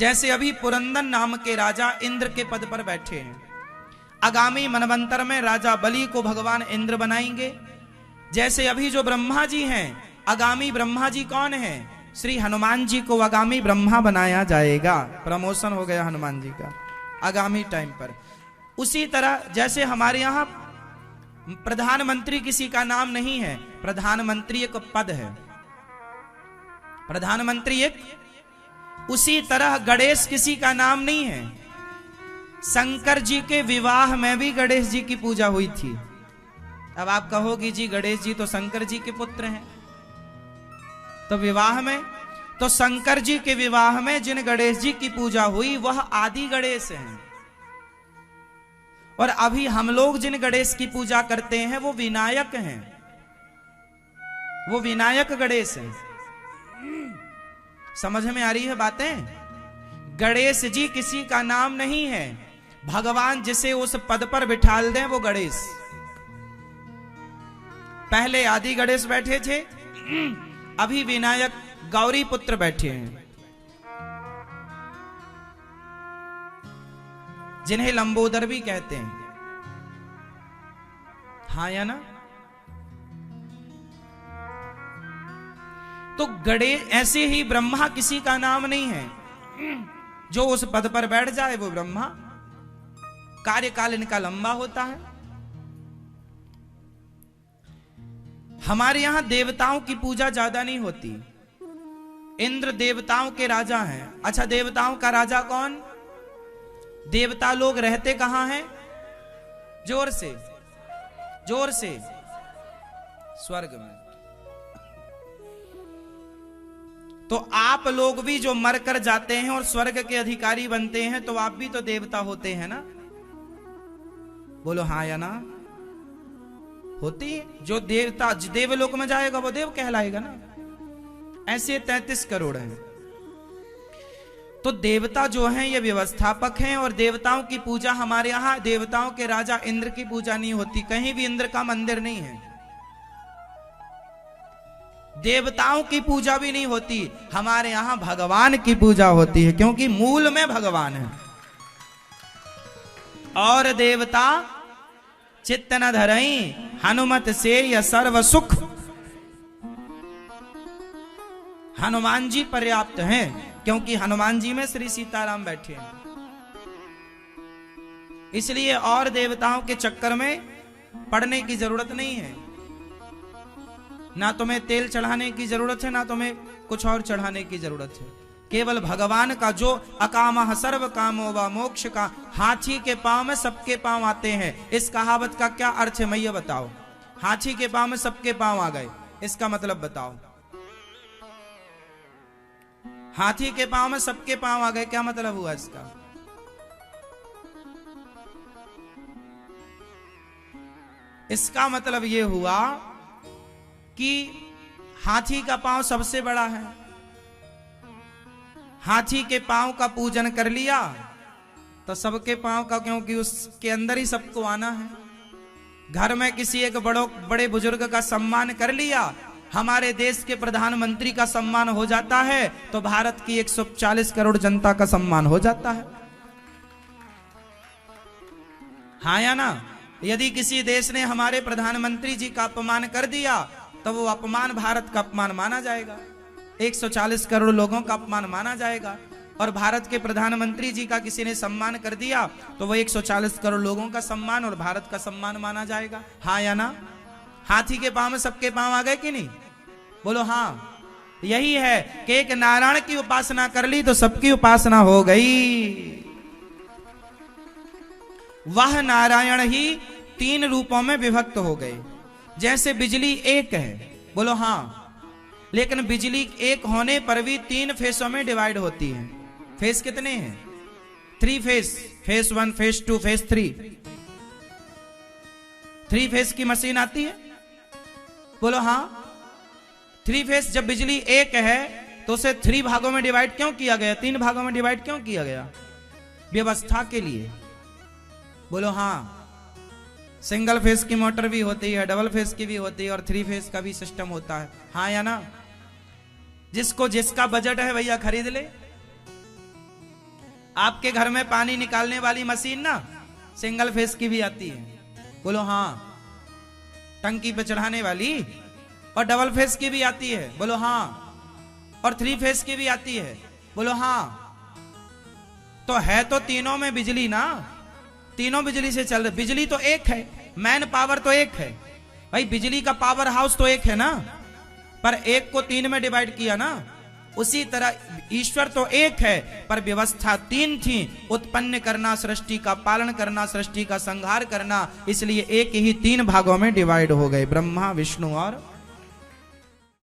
जैसे अभी पुरंदन नाम के राजा इंद्र के पद पर बैठे हैं, आगामी मनवंतर में राजा बलि को भगवान इंद्र बनाएंगे। जैसे अभी जो ब्रह्मा जी हैं, आगामी ब्रह्मा जी कौन हैं? श्री हनुमान जी को आगामी ब्रह्मा बनाया जाएगा। प्रमोशन हो गया हनुमान जी का आगामी टाइम पर। उसी तरह जैसे हमारे यहां प्रधानमंत्री किसी का नाम नहीं है, प्रधानमंत्री एक पद है, प्रधानमंत्री एक। उसी तरह गणेश किसी का नाम नहीं है। शंकर जी के विवाह में भी गणेश जी की पूजा हुई थी। अब आप कहोगे जी गणेश जी तो शंकर जी के पुत्र हैं, तो विवाह में, तो शंकर जी के विवाह में जिन गणेश जी की पूजा हुई वह आदि गणेश हैं। और अभी हम लोग जिन गणेश की पूजा करते हैं वो विनायक हैं, वो विनायक गणेश हैं। समझ में आ रही है बातें? गणेश जी किसी का नाम नहीं है, भगवान जिसे उस पद पर बिठाल दें वो गणेश। पहले आदि गणेश बैठे थे, अभी विनायक गौरी पुत्र बैठे हैं, जिन्हें लंबोदर भी कहते हैं। हाँ या ना? तो गणेश, ऐसे ही ब्रह्मा किसी का नाम नहीं है, जो उस पद पर बैठ जाए वो ब्रह्मा। कार्यकाल इनका लंबा होता है। हमारे यहां देवताओं की पूजा ज्यादा नहीं होती। इंद्र देवताओं के राजा हैं। अच्छा, देवताओं का राजा कौन? देवता लोग रहते कहां हैं? जोर से, जोर से, स्वर्ग में। तो आप लोग भी जो मर कर जाते हैं और स्वर्ग के अधिकारी बनते हैं, तो आप भी तो देवता होते हैं ना? बोलो हाँ या ना? होती है। जो देवता देवलोक में जाएगा वो देव कहलाएगा ना। ऐसे 33 करोड़ हैं। तो देवता जो हैं ये व्यवस्थापक हैं, और देवताओं की पूजा हमारे यहां देवताओं के राजा इंद्र की पूजा नहीं होती। कहीं भी इंद्र का मंदिर नहीं है, देवताओं की पूजा भी नहीं होती। हमारे यहां भगवान की पूजा होती है, क्योंकि मूल में भगवान है। और देवता चित्त न धरई हनुमत से या सर्व सुख। हनुमान जी पर्याप्त हैं, क्योंकि हनुमान जी में श्री सीताराम बैठे हैं। इसलिए और देवताओं के चक्कर में पड़ने की जरूरत नहीं है। ना तुम्हें तेल चढ़ाने की जरूरत है, ना तुम्हें कुछ और चढ़ाने की जरूरत है। केवल भगवान का जो अकामः सर्व कामो व मोक्ष का, हाथी के पांव में सबके पांव आते हैं। इस कहावत का क्या अर्थ है मैं ये बताओ? हाथी के पांव में सबके पांव आ गए, इसका मतलब बताओ। हाथी के पांव में सबके पांव आ गए, क्या मतलब हुआ इसका? इसका मतलब यह हुआ कि हाथी का पांव सबसे बड़ा है। हाथी के पांव का पूजन कर लिया तो सबके पांव का, क्योंकि उसके अंदर ही सबको आना है। घर में किसी एक बड़े बुजुर्ग का सम्मान कर लिया, हमारे देश के प्रधानमंत्री का सम्मान हो जाता है, तो भारत की 140 करोड़ जनता का सम्मान हो जाता है। हाँ या ना? यदि किसी देश ने हमारे प्रधानमंत्री जी का अपमान कर दिया तो वो अपमान भारत का अपमान माना जाएगा, 140 करोड़ लोगों का अपमान माना जाएगा। और भारत के प्रधानमंत्री जी का किसी ने सम्मान कर दिया तो वो 140 करोड़ लोगों का सम्मान और भारत का सम्मान माना जाएगा। हाँ या ना? हाथी के पांव में सबके पांव आ गए कि नहीं? बोलो हाँ। यही है कि एक नारायण की उपासना कर ली तो सबकी उपासना हो गई। वह नारायण ही 3 रूपों में विभक्त हो गए। जैसे बिजली एक है, बोलो हाँ, लेकिन बिजली एक होने पर भी 3 फेसों में डिवाइड होती है। फेस कितने हैं? 3 face, face 1, face 2, face 3। 3 face की मशीन आती है, बोलो हाँ। 3 फेस जब बिजली एक है तो उसे 3 भागों में डिवाइड क्यों किया गया? 3 भागों में डिवाइड क्यों किया गया? व्यवस्था के लिए, बोलो हाँ। सिंगल फेस की मोटर भी होती है, डबल फेस की भी होती है, और 3 फेस का भी सिस्टम होता है। हाँ या ना? जिसको जिसका बजट है भैया खरीद ले। आपके घर में पानी निकालने वाली मशीन ना सिंगल फेस की भी आती है, बोलो हाँ। टंकी पे चढ़ाने वाली, और डबल फेस की भी आती है, बोलो हाँ। और 3 फेस की भी आती है, बोलो हाँ। तो है तो तीनों में बिजली ना, तीनों बिजली से चल रही। बिजली तो एक है, मैन पावर तो एक है भाई, बिजली का पावर हाउस तो एक है ना, पर एक को 3 में डिवाइड किया ना। उसी तरह ईश्वर तो एक है, पर व्यवस्था 3 थी। उत्पन्न करना, सृष्टि का पालन करना, सृष्टि का संहार करना, इसलिए एक ही 3 भागों में डिवाइड हो गए, ब्रह्मा, विष्णु और